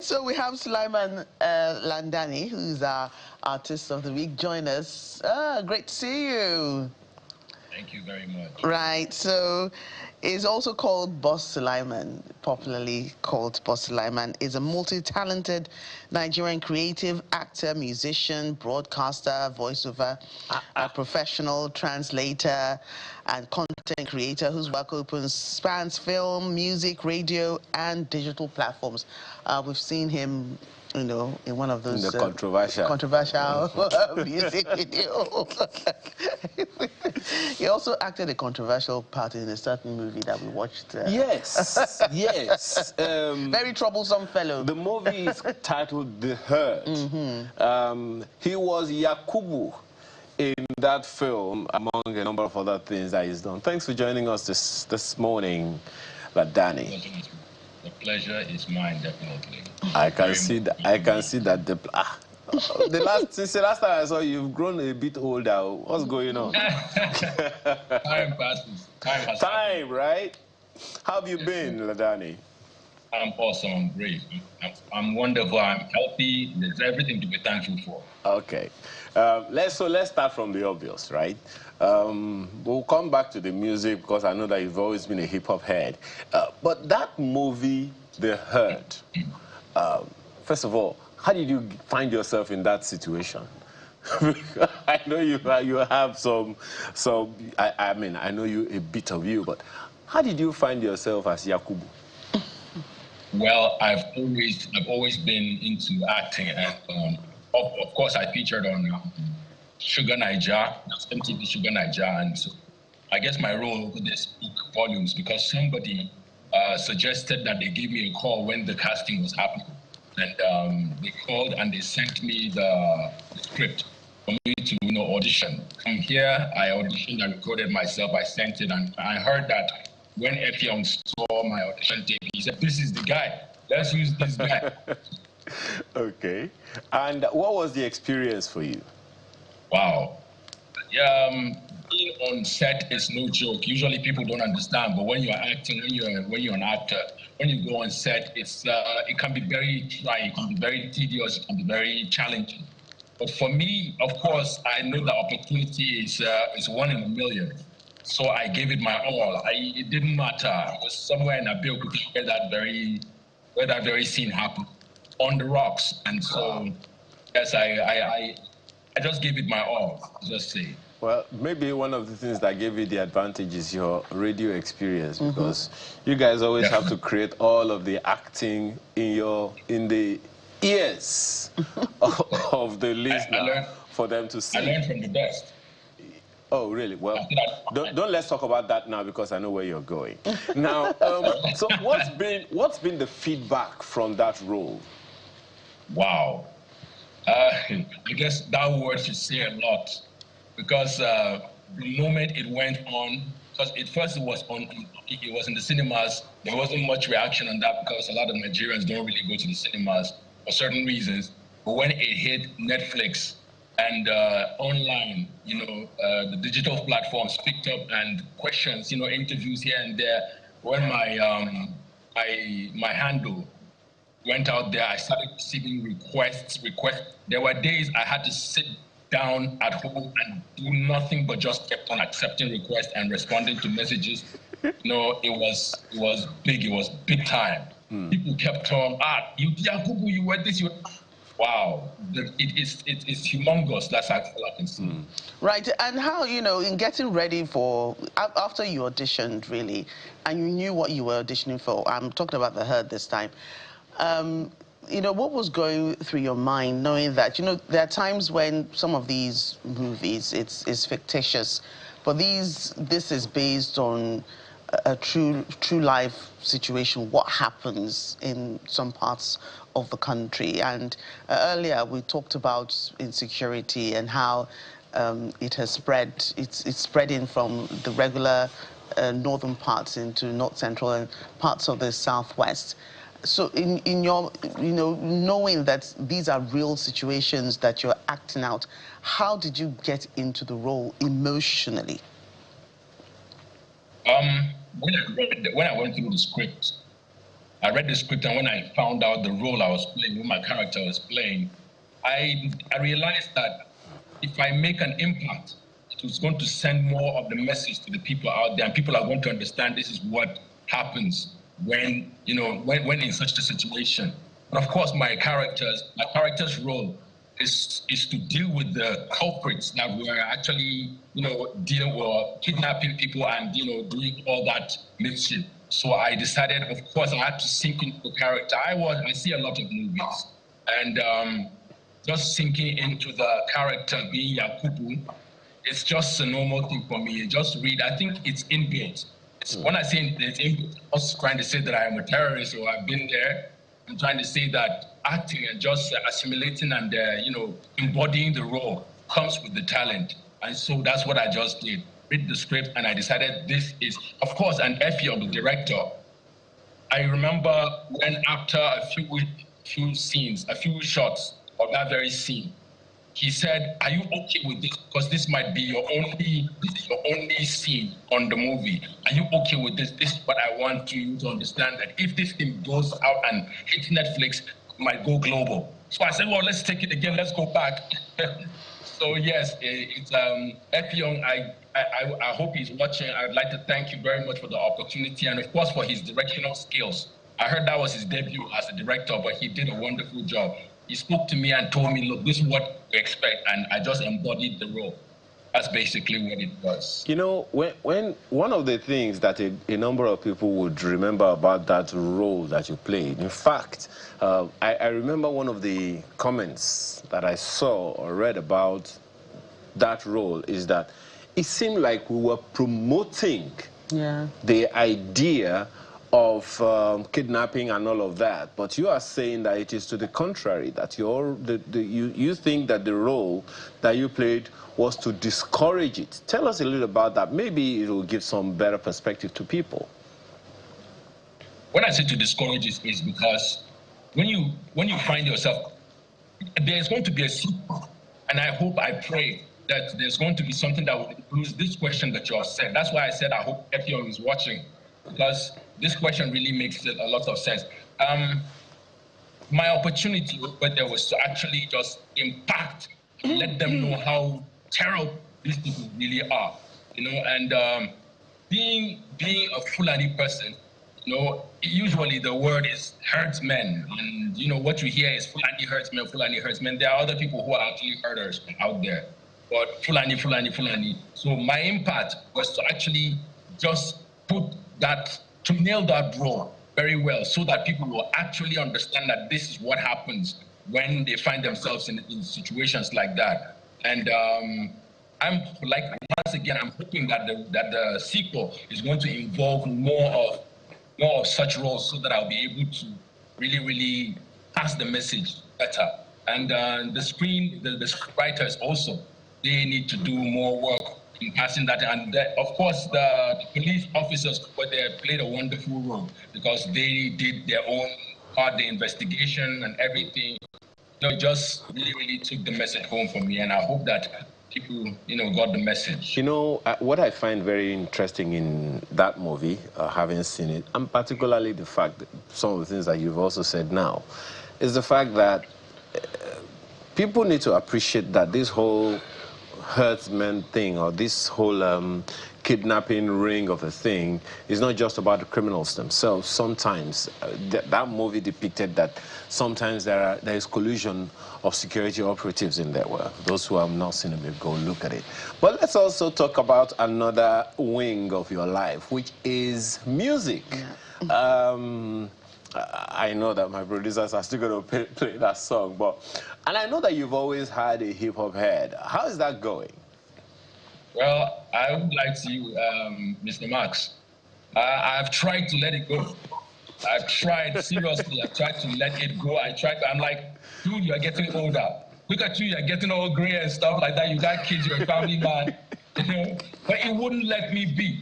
So we have Sulaiman Ladani, who's our Artist of the Week. Join us. Great to see you. Thank you very much. Right, so is also called Boss Sulaiman, popularly called Boss Sulaiman, is a multi-talented Nigerian creative actor, musician, broadcaster, voiceover, a professional translator, and content creator whose work spans film, music, radio, and digital platforms. We've seen him, you know, in one of those controversial music video. He also acted a controversial part in a certain movie that we watched. Yes, yes. Very troublesome fellow. The movie is titled The Herd. He was Yakubu in that film, among a number of other things that he's done. Thanks for joining us this morning, Ladani. The pleasure is mine, definitely. I can see that. I can see that since the last time I saw you, you've grown a bit older. What's going on? Time passes. Time, right? How have you been, Ladani? I'm awesome. I'm great. I'm wonderful. I'm healthy. There's everything to be thankful for. Okay. Let's start from the obvious, right? We'll come back to the music because I know that you've always been a hip-hop head. But that movie, The Herd, first of all, how did you find yourself in that situation? I know you have some. I mean, I know a bit of you, but how did you find yourself as Yakubu? Well, I've always been into acting, and of course, I featured on Sugar Naija, MTV Sugar Naija, and so I guess my role over there spoke volumes because somebody suggested that they give me a call when the casting was happening. And they called and they sent me the script for me to audition. I'm here, I auditioned, I recorded myself, I sent it, and I heard that when Effiong saw my audition tape, he said, "This is the guy, let's use this guy." Okay. And what was the experience for you? Wow. Being on set is no joke. Usually people don't understand, but when you're acting, when you're an actor, when you go on set, it can be very trying, it can be very tedious, it can be very challenging. But for me, of course, I know the opportunity is one in a million. So I gave it my all. It didn't matter. I was somewhere in Abeokuta where that very scene happened, on the rocks. And so, yes, I just gave it my all, just say. Well, maybe one of the things that gave you the advantage is your radio experience, because you guys always have to create all of the acting in the ears of the listener for them to see. I learned from the best. Oh, really? Well, don't let's talk about that now because I know where you're going. Now, so what's been the feedback from that role? Wow. I guess that word should say a lot. Because the moment it went on, because it was in the cinemas, there wasn't much reaction on that because a lot of Nigerians don't really go to the cinemas for certain reasons. But when it hit Netflix and online, the digital platforms picked up and questions, interviews here and there. When my handle went out there, I started receiving requests. There were days I had to sit down at home and do nothing but just kept on accepting requests and responding to messages. It was big. It was big time. People kept on, Yakubu, you were this, wow. It's humongous. That's all I can see. Right, and how, in getting ready for, after you auditioned, really, and you knew what you were auditioning for, I'm talking about The Herd this time, what was going through your mind, knowing that, there are times when some of these movies, it's fictitious, but this is based on a true life situation, what happens in some parts of the country. And earlier we talked about insecurity and how it has spread, it's spreading from the regular northern parts into north central and parts of the southwest. So in your, knowing that these are real situations that you're acting out, how did you get into the role emotionally? When I went through the script, I read the script, and when I found out the role I was playing, who my character was playing, I realized that if I make an impact, it was going to send more of the message to the people out there, and people are going to understand this is what happens when, when in such a situation. But of course, my character's role is to deal with the culprits that were actually, dealing with kidnapping people and, doing all that mischief. So I decided, of course, I had to sink into the character. I see a lot of movies, and just sinking into the character being Yakubu, it's just a normal thing for me. Just read. I think it's inbuilt. When I say it's inbuilt, I'm not trying to say that I am a terrorist or I've been there. I'm trying to say that acting and just assimilating and embodying the role comes with the talent. And so that's what I just did. Read the script, and I decided this is, of course, an Effie, the director. I remember when after a few scenes, a few shots of that very scene, he said, "Are you okay with this? Because this might be your only scene on the movie. Are you okay with this? This is what I want you to understand, that if this thing goes out and hits Netflix, it might go global." So I said, "Well, let's take it again. Let's go back." So yes, it's Epion. I hope he's watching. I'd like to thank you very much for the opportunity, and of course for his directional skills. I heard that was his debut as a director, but he did a wonderful job. He spoke to me and told me, "Look, this is what we expect," and I just embodied the role. That's basically what it was. When one of the things that a number of people would remember about that role that you played, in fact, I remember one of the comments that I saw or read about that role is that it seemed like we were promoting the idea of kidnapping and all of that, but you are saying that it is to the contrary, that you think that the role that you played was to discourage it. Tell us a little about that. Maybe it will give some better perspective to people. When I say to discourage it, is because when you find yourself, there's going to be a sequel, and I hope, I pray that there's going to be something that will include this question that you have said. That's why I said I hope everyone is watching, because this question really makes a lot of sense. My opportunity over there was to actually just impact, let them know how terrible these people really are, and being a Fulani person, usually the word is herdsmen, and what you hear is Fulani herdsmen, Fulani herdsmen. There are other people who are actually herders out there, but Fulani. So my impact was to actually just to nail that role very well, so that people will actually understand that this is what happens when they find themselves in situations like that. And I'm like, once again, I'm hoping that the sequel is going to involve more of such roles, so that I'll be able to really pass the message better. And the scriptwriters also, they need to do more work in passing that. And of course, the police officers over there played a wonderful role, because they did their own part, the investigation and everything. Just really took the message home for me, and I hope that people, got the message. What I find very interesting in that movie, having seen it, and particularly the fact that some of the things that you've also said now, is the fact that people need to appreciate that this whole herdsmen thing, or this whole kidnapping ring of a thing, is not just about the criminals themselves. Sometimes that movie depicted that sometimes there is collusion of security operatives in there. Well, those who have not seen it, go look at it. But let's also talk about another wing of your life, which is music. I know that my producers are still going to play that song, and I know that you've always had a hip-hop head. How is that going? Well, I would like to, Mr. Max, I've tried to let it go. I've tried, seriously, I've tried to let it go. I'm like, dude, you're getting older. Look at you, you're getting all gray and stuff like that. You got kids, you're a family man, But it wouldn't let me be.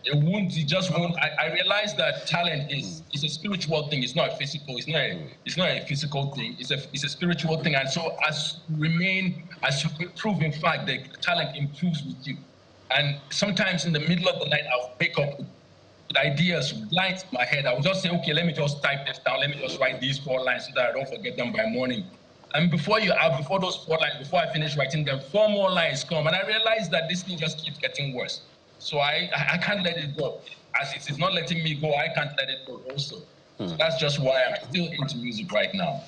It just won't. I realized that talent is a spiritual thing. It's not physical. It's not a physical thing. It's a spiritual thing. And so as you improve, in fact, the talent improves with you. And sometimes in the middle of the night, I'll wake up with ideas, lines in my head. I would just say, okay, let me just type this down. Let me just write these 4 lines so that I don't forget them by morning. And before those 4 lines, before I finish writing them, 4 more lines come. And I realized that this thing just keeps getting worse. So I can't let it go. As it is not letting me go, I can't let it go also. So that's just why I'm still into music right now.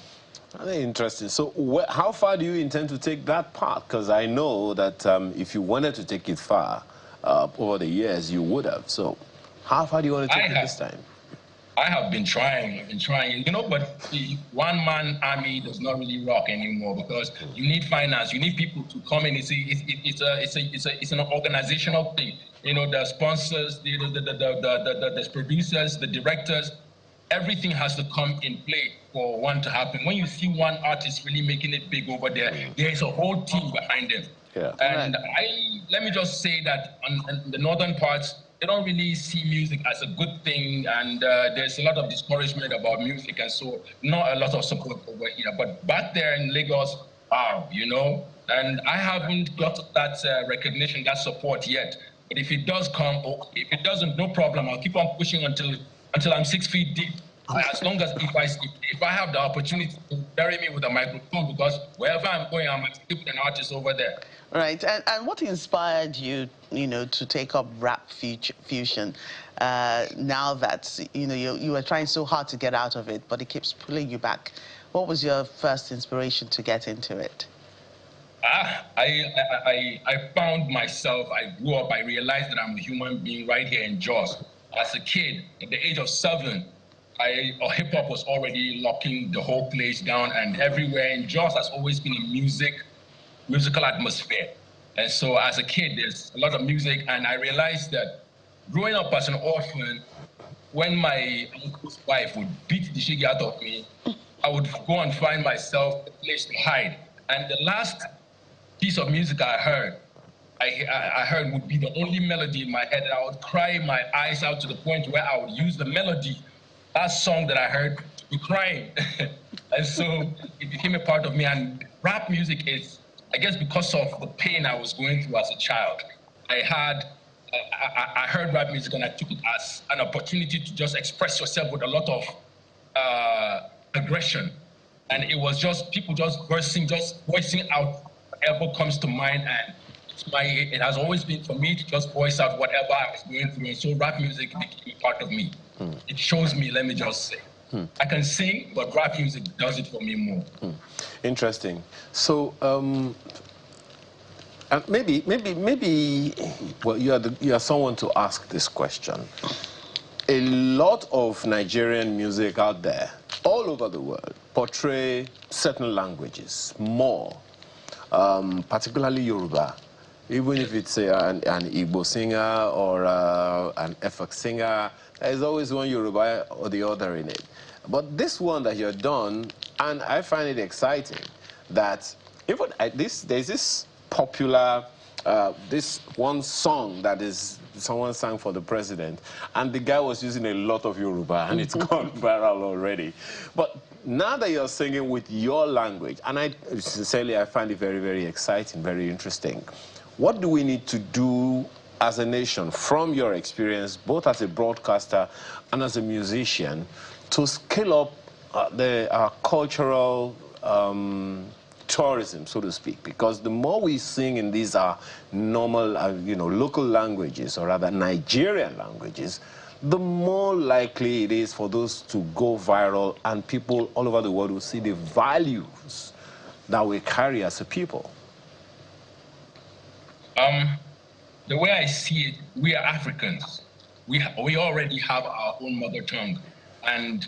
Very interesting. So how far do you intend to take that part? Because I know that if you wanted to take it far over the years, you would have. So how far do you want to take it this time? I have been trying. You know, but the one-man army does not really rock anymore because you need finance. You need people to come in. It's an organizational thing. You know, the sponsors, the producers, the directors, everything has to come in play for one to happen. When you see one artist really making it big over there, there is a whole team behind them. Yeah. And let me just say that on the northern parts, they don't really see music as a good thing, and there's a lot of discouragement about music, and so not a lot of support over here. But back there in Lagos, wow, you know, and I haven't got that recognition, that support yet. But if it does come, if it doesn't, no problem. I'll keep on pushing until I'm 6 feet deep. As long as if I have the opportunity to bury me with a microphone, because wherever I'm going, I'm an artist over there. Right, and what inspired you, you know, to take up rap fusion? Now that you were trying so hard to get out of it, but it keeps pulling you back. What was your first inspiration to get into it? I found myself. I grew up. I realized that I'm a human being right here in Jos. As a kid, at the age of 7, hip hop was already locking the whole place down, and everywhere in Jos has always been a musical atmosphere. And so as a kid, there's a lot of music, and I realized that growing up as an orphan, when my uncle's wife would beat the shit out of me, I would go and find myself a place to hide. And the last piece of music I heard would be the only melody in my head, and I would cry my eyes out to the point where I would use the melody, that song that I heard, to be crying. And so it became a part of me, and rap music is, I guess, because of the pain I was going through as a child. I heard rap music, and I took it as an opportunity to just express yourself with a lot of aggression. And it was just people just voicing out whatever comes to mind. And it has always been for me to just voice out whatever I was going through. And so rap music became part of me. It shows me, let me just say. I can sing, but rap music does it for me more. Interesting. So, maybe, well, you are someone to ask this question. A lot of Nigerian music out there, all over the world, portray certain languages more, particularly Yoruba. Even if it's an Igbo singer or an Efik singer, there's always one Yoruba or the other in it. But this one that you've done, and I find it exciting, that even there's this popular, this one song that is someone sang for the president, and the guy was using a lot of Yoruba, and it's gone viral already. But now that you're singing with your language, and sincerely, I find it very, very exciting, very interesting. What do we need to do as a nation, from your experience, both as a broadcaster and as a musician, to scale up our cultural tourism, so to speak? Because the more we sing in these normal, local languages, or rather Nigerian languages, the more likely it is for those to go viral, and people all over the world will see the values that we carry as a people. The way I see it, we are Africans. We already have our own mother tongue. And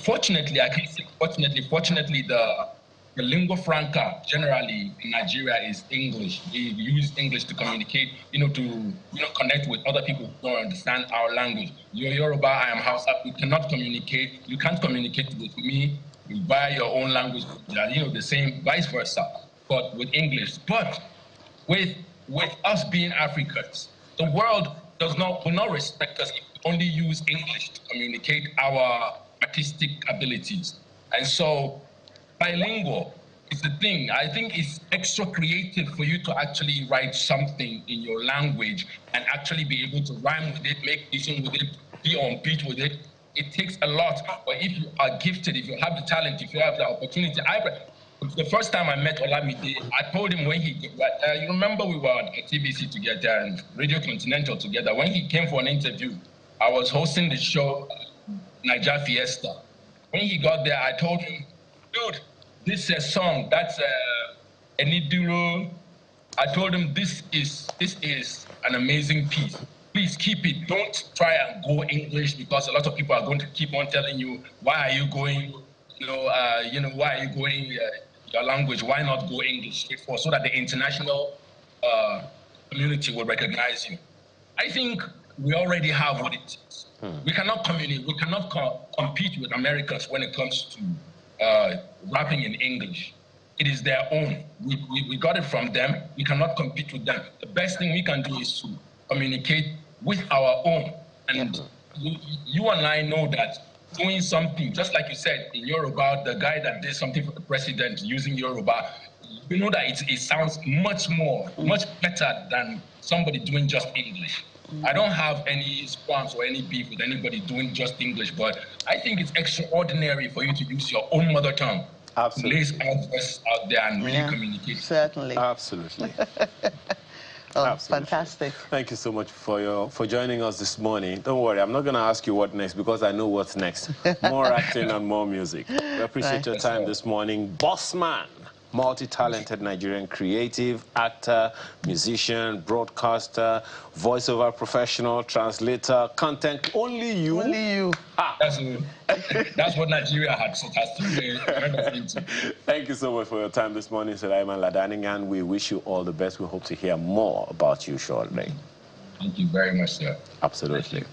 fortunately, I can say fortunately, the lingua franca generally in Nigeria is English. We use English to communicate, to connect with other people who don't understand our language. You're Yoruba, I am Hausa. We cannot communicate. You can't communicate with me via your own language. The same, vice versa, but with English. But with us being Africans, the world will not respect us if we only use English to communicate our artistic abilities. And so bilingual it's a thing. I think it's extra creative for you to actually write something in your language and actually be able to rhyme with it, make vision with it, be on beat with it. It takes a lot. But if you are gifted, if you have the talent, if you have the opportunity, the first time I met Olamide, I told him when he, you remember we were at TBC together and Radio Continental together. When he came for an interview, I was hosting the show, Niger Fiesta. When he got there, I told him, dude, this is a song, that's Eniduro. I told him this is an amazing piece. Please keep it. Don't try and go English because a lot of people are going to keep on telling you, why are you going, why are you going your language? Why not go English straightforward so that the international community will recognize you? I think we already have what it takes. We cannot communicate. We cannot compete with Americans when it comes to rapping in English. It is their own. We got it from them. We cannot compete with them. The best thing we can do is to communicate with our own. And you and I know that doing something, just like you said, in Yoruba, the guy that did something for the president using Yoruba, you know that it sounds much better than somebody doing just English. I don't have any squams or any beef with anybody doing just English, but I think it's extraordinary for you to use your own mother tongue. Absolutely. To place out there and really communicate. Certainly. Absolutely. Oh, Absolutely. fantastic. Thank you so much for joining us this morning. Don't worry, I'm not going to ask you what next because I know what's next. More acting and more music. We appreciate your time this morning. Bossman, multi-talented Nigerian creative, actor, musician, broadcaster, voiceover professional, translator, content. Only you. Only you. That's what Nigeria has to be. Thank you so much for your time this morning, Sulaiman Ladani, and we wish you all the best. We hope to hear more about you shortly. Thank you very much, sir. Absolutely.